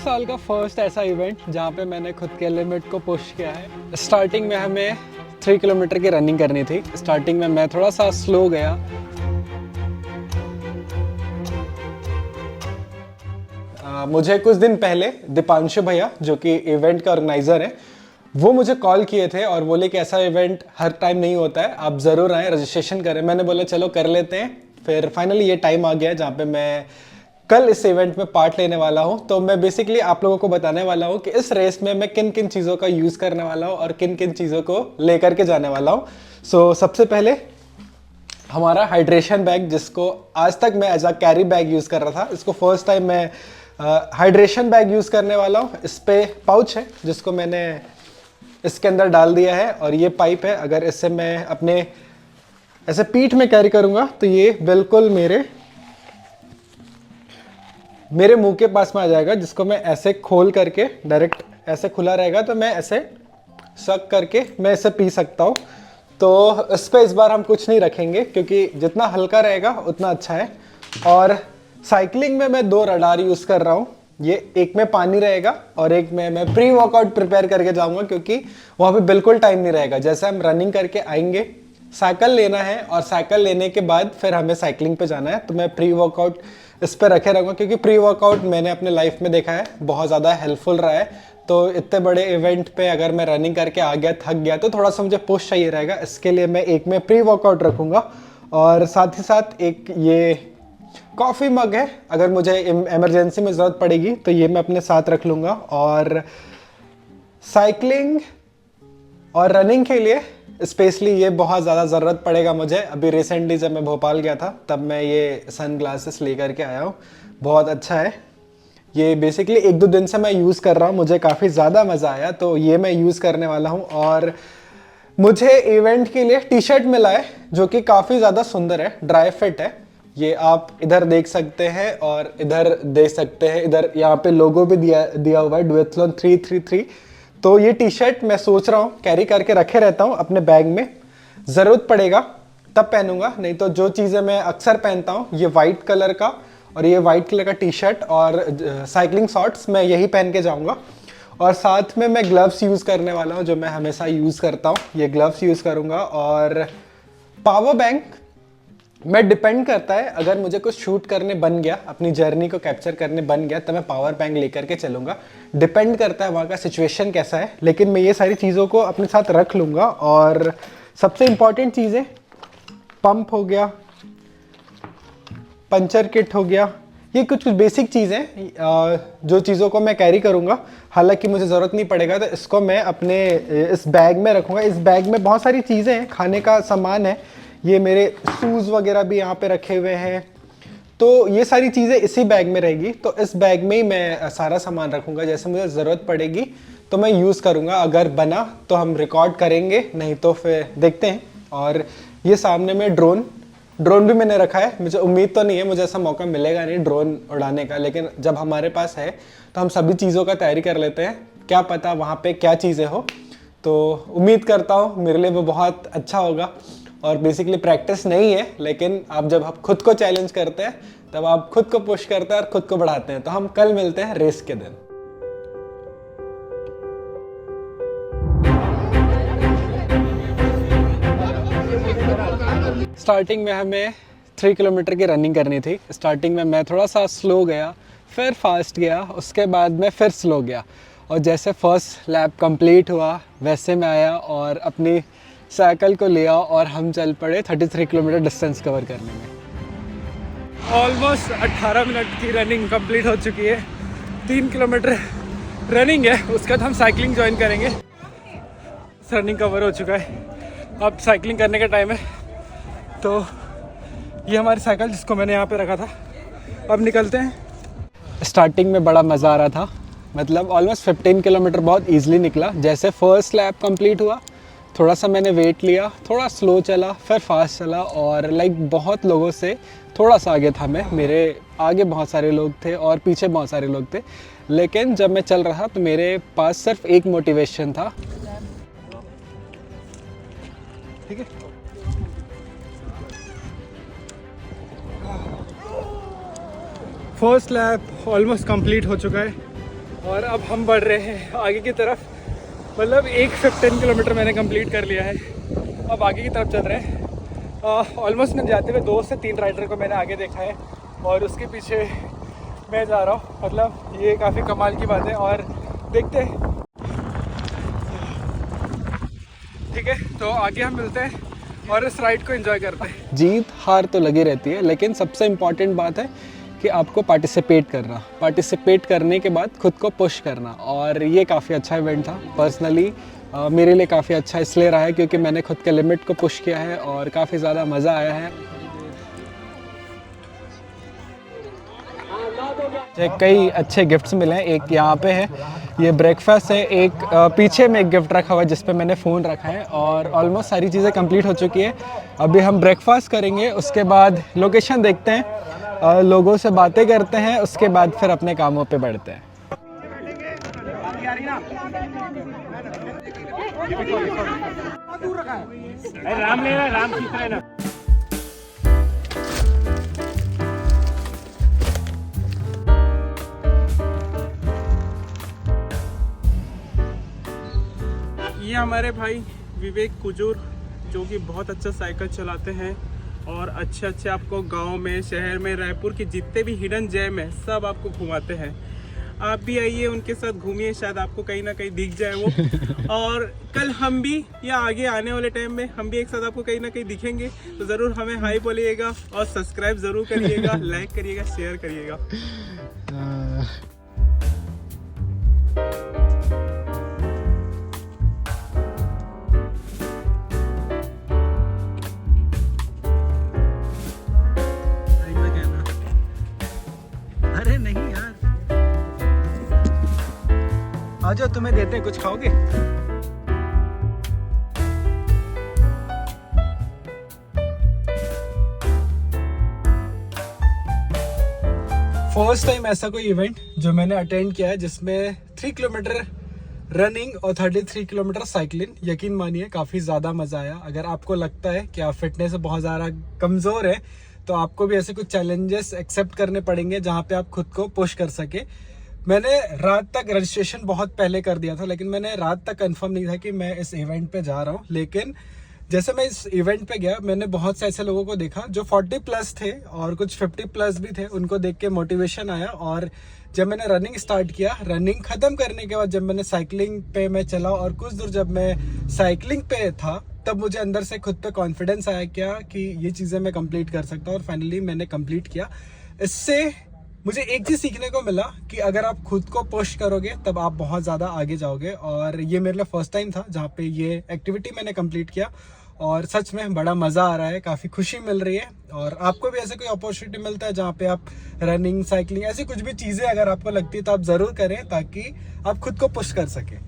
साल का फर्स्ट ऐसा इवेंट जहाँ पे मैंने खुद के लिमिट को पुश किया है। स्टार्टिंग में हमें 3 किलोमीटर की रनिंग करनी थी। स्टार्टिंग में मैं थोड़ा सा स्लो गया। मुझे कुछ दिन पहले दीपांशु भैया जो कि इवेंट का ऑर्गेनाइजर है, वो मुझे कॉल किए थे और बोले कि ऐसा इवेंट हर टाइम नहीं होता है, आप ज़रूर आएँ, रजिस्ट्रेशन करें। मैंने बोला चलो कर लेते हैं। फिर फाइनली ये टाइम आ गया जहाँ पे मैं कल इस इवेंट में पार्ट लेने वाला हूँ। तो मैं बेसिकली आप लोगों को बताने वाला हूँ कि इस रेस में मैं किन किन चीज़ों का यूज़ करने वाला हूँ और किन किन चीज़ों को लेकर के जाने वाला हूँ। सो सबसे पहले हमारा हाइड्रेशन बैग, जिसको आज तक मैं as a carry bag use कर रहा था, इसको फर्स्ट टाइम मैं हाइड्रेशन बैग यूज़ करने वाला हूँ। इस पे पाउच है जिसको मैंने इसके अंदर डाल दिया है और ये पाइप है। अगर इससे मैं अपने ऐसे पीठ में कैरी करूँगा तो ये बिल्कुल मेरे मुंह के पास में आ जाएगा, जिसको मैं ऐसे खोल करके डायरेक्ट ऐसे खुला रहेगा तो मैं ऐसे सक करके मैं इसे पी सकता हूँ। तो इस पर इस बार हम कुछ नहीं रखेंगे क्योंकि जितना हल्का रहेगा उतना अच्छा है। और साइकिलिंग में मैं 2 रडार यूज़ कर रहा हूँ। ये एक में पानी रहेगा और एक में मैं प्री वर्कआउट प्रिपेयर करके जाऊँगा क्योंकि वहाँ पे बिल्कुल टाइम नहीं रहेगा। जैसे हम रनिंग करके आएंगे, साइकिल लेना है और साइकिल लेने के बाद फिर हमें साइकिलिंग पे जाना है, तो मैं प्री वर्कआउट इस पर रखे रहूँगा क्योंकि प्री वर्कआउट मैंने अपने लाइफ में देखा है बहुत ज़्यादा हेल्पफुल रहा है। तो इतने बड़े इवेंट पे अगर मैं रनिंग करके आ गया, थक गया, तो थोड़ा सा मुझे पुश चाहिए रहेगा। इसके लिए मैं एक में प्री वर्कआउट रखूँगा और साथ ही साथ एक ये कॉफ़ी मग है, अगर मुझे इमरजेंसी में ज़रूरत पड़ेगी तो ये मैं अपने साथ रख लूँगा। और साइकिलिंग और रनिंग के लिए स्पेशली ये बहुत ज़्यादा ज़रूरत पड़ेगा मुझे। अभी रिसेंटली जब मैं भोपाल गया था तब मैं ये सन ग्लासेस लेकर के आया हूँ, बहुत अच्छा है। ये बेसिकली 1-2 दिन से मैं यूज़ कर रहा हूँ, मुझे काफ़ी ज़्यादा मज़ा आया, तो ये मैं यूज़ करने वाला हूँ। और मुझे इवेंट के लिए टी शर्ट मिला है जो कि काफ़ी ज़्यादा सुंदर है, ड्राई फिट है। ये आप इधर देख सकते हैं और इधर देख सकते हैं, इधर यहाँ पे लोगो भी दिया हुआ है डुएथलॉन 333। तो ये टी शर्ट मैं सोच रहा हूँ कैरी करके रखे रहता हूँ अपने बैग में, ज़रूरत पड़ेगा तब पहनूंगा, नहीं तो जो चीज़ें मैं अक्सर पहनता हूँ, ये वाइट कलर का और ये वाइट कलर का टी शर्ट और साइकिलिंग शॉर्ट्स, मैं यही पहन के जाऊँगा। और साथ में मैं ग्लव्स यूज़ करने वाला हूँ जो मैं हमेशा यूज़ करता हूँ, ये ग्लव्स यूज़ करूँगा। और पावर बैंक मैं डिपेंड करता है, अगर मुझे कुछ शूट करने बन गया, अपनी जर्नी को कैप्चर करने बन गया, तो मैं पावर बैंक लेकर के चलूँगा। डिपेंड करता है वहाँ का सिचुएशन कैसा है, लेकिन मैं ये सारी चीज़ों को अपने साथ रख लूँगा। और सबसे इम्पॉर्टेंट चीज़ें, पंप हो गया, पंचर किट हो गया, ये कुछ बेसिक चीज़ें जो चीज़ों को मैं कैरी करूँगा। हालांकि मुझे ज़रूरत नहीं पड़ेगा तो इसको मैं अपने इस बैग में रखूँगा। इस बैग में बहुत सारी चीज़ें हैं, खाने का सामान है, ये मेरे शूज़ वगैरह भी यहाँ पे रखे हुए हैं, तो ये सारी चीज़ें इसी बैग में रहेगी। तो इस बैग में ही मैं सारा सामान रखूँगा, जैसे मुझे ज़रूरत पड़ेगी तो मैं यूज़ करूँगा। अगर बना तो हम रिकॉर्ड करेंगे, नहीं तो फिर देखते हैं। और ये सामने में ड्रोन भी मैंने रखा है। मुझे उम्मीद तो नहीं है, मुझे ऐसा मौका मिलेगा नहीं ड्रोन उड़ाने का, लेकिन जब हमारे पास है तो हम सभी चीज़ों का तैयारी कर लेते हैं, क्या पता वहाँ पे क्या चीज़ें हो। तो उम्मीद करता हूँ मेरे लिए वो बहुत अच्छा होगा। और बेसिकली प्रैक्टिस नहीं है, लेकिन जब आप खुद को चैलेंज करते हैं तब आप खुद को पुश करते हैं और खुद को बढ़ाते हैं। तो हम कल मिलते हैं रेस के दिन। स्टार्टिंग में हमें 3 किलोमीटर की रनिंग करनी थी। स्टार्टिंग में मैं थोड़ा सा स्लो गया, फिर फास्ट गया, उसके बाद में फिर स्लो गया। और जैसे फर्स्ट लैप कंप्लीट हुआ वैसे मैं आया और अपनी साइकिल को लिया और हम चल पड़े 33 किलोमीटर डिस्टेंस कवर करने में। ऑलमोस्ट 18 मिनट की रनिंग कंप्लीट हो चुकी है। 3 किलोमीटर रनिंग है, उसके बाद हम साइकिलिंग ज्वाइन करेंगे। रनिंग कवर हो चुका है, अब साइकिलिंग करने का टाइम है। तो ये हमारी साइकिल जिसको मैंने यहाँ पे रखा था, अब निकलते हैं। स्टार्टिंग में बड़ा मज़ा आ रहा था, मतलब ऑलमोस्ट 15 किलोमीटर बहुत ईजिली निकला। जैसे फर्स्ट लैप कंप्लीट हुआ, थोड़ा सा मैंने वेट लिया, थोड़ा स्लो चला, फिर फास्ट चला और बहुत लोगों से थोड़ा सा आगे था मैं। मेरे आगे बहुत सारे लोग थे और पीछे बहुत सारे लोग थे, लेकिन जब मैं चल रहा तो मेरे पास सिर्फ एक मोटिवेशन था। ठीक है, फर्स्ट लैप ऑलमोस्ट कंप्लीट हो चुका है और अब हम बढ़ रहे हैं आगे की तरफ। मतलब 10 किलोमीटर मैंने कंप्लीट कर लिया है, अब आगे की तरफ चल रहे हैं। ऑलमोस्ट मैं जाते हुए 2 से 3 राइडर को मैंने आगे देखा है और उसके पीछे मैं जा रहा हूँ। मतलब ये काफ़ी कमाल की बात है और देखते हैं। ठीक है, तो आगे हम मिलते हैं और इस राइड को एंजॉय करते हैं। जीत हार तो लगी रहती है, लेकिन सबसे इम्पॉर्टेंट बात है कि आपको पार्टिसिपेट करना, पार्टिसिपेट करने के बाद खुद को पुश करना। और ये काफ़ी अच्छा इवेंट था। पर्सनली मेरे लिए काफ़ी अच्छा इसलिए रहा है क्योंकि मैंने खुद के लिमिट को पुश किया है और काफ़ी ज़्यादा मज़ा आया है। कई अच्छे गिफ्ट्स मिले हैं। एक यहाँ पे है, ये ब्रेकफास्ट है। एक पीछे में एक गिफ्ट रखा हुआ है जिस पे मैंने फ़ोन रखा है। और ऑलमोस्ट सारी चीज़ें कंप्लीट हो चुकी है। अभी हम ब्रेकफास्ट करेंगे, उसके बाद लोकेशन देखते हैं, लोगों से बातें करते हैं, उसके बाद फिर अपने कामों पे बढ़ते हैं। राम ले रहा, राम खींच रहा है ना। ये हमारे भाई विवेक कुजूर जो कि बहुत अच्छा साइकिल चलाते हैं और अच्छे आपको गांव में, शहर में, रायपुर की जितने भी हिडन जेम है सब आपको घुमाते हैं। आप भी आइए, उनके साथ घूमिए, शायद आपको कहीं ना कहीं दिख जाए वो। और कल हम भी या आगे आने वाले टाइम में हम भी एक साथ आपको कहीं ना कहीं दिखेंगे, तो ज़रूर हमें हाई बोलिएगा और सब्सक्राइब ज़रूर करिएगा, लाइक करिएगा, शेयर करिएगा। अरे नहीं यार, आ जाओ, तुम्हें देते हैं, कुछ खाओगे? फर्स्ट टाइम ऐसा कोई इवेंट जो मैंने अटेंड किया है जिसमें 3 किलोमीटर रनिंग और 33 किलोमीटर साइकिलिंग। यकीन मानिए काफ़ी ज़्यादा मज़ा आया। अगर आपको लगता है कि आप फिटनेस से बहुत ज़्यादा कमज़ोर है तो आपको भी ऐसे कुछ चैलेंजेस एक्सेप्ट करने पड़ेंगे जहाँ पे आप खुद को पुश कर सके। मैंने रात तक रजिस्ट्रेशन बहुत पहले कर दिया था, लेकिन मैंने रात तक कंफर्म नहीं था कि मैं इस इवेंट पे जा रहा हूँ। लेकिन जैसे मैं इस इवेंट पे गया, मैंने बहुत से ऐसे लोगों को देखा जो 40 प्लस थे और कुछ 50 प्लस भी थे। उनको देख के मोटिवेशन आया और जब मैंने रनिंग स्टार्ट किया, रनिंग ख़त्म करने के बाद जब मैंने साइकिलिंग पे मैं चला और कुछ दूर जब मैं साइकिलिंग पे था, तब मुझे अंदर से खुद पे कॉन्फिडेंस आया क्या कि ये चीज़ें मैं कंप्लीट कर सकता हूँ। और फाइनली मैंने कंप्लीट किया। इससे मुझे एक चीज़ सीखने को मिला कि अगर आप खुद को पुश करोगे तब आप बहुत ज़्यादा आगे जाओगे। और ये मेरे लिए फर्स्ट टाइम था जहाँ पे ये एक्टिविटी मैंने कंप्लीट किया और सच में बड़ा मज़ा आ रहा है, काफ़ी खुशी मिल रही है। और आपको भी ऐसे कोई अपॉर्चुनिटी मिलता है जहाँ पे आप रनिंग, साइकिलिंग, ऐसी कुछ भी चीज़ें अगर आपको लगती है तो आप ज़रूर करें ताकि आप खुद को पुश कर सकें।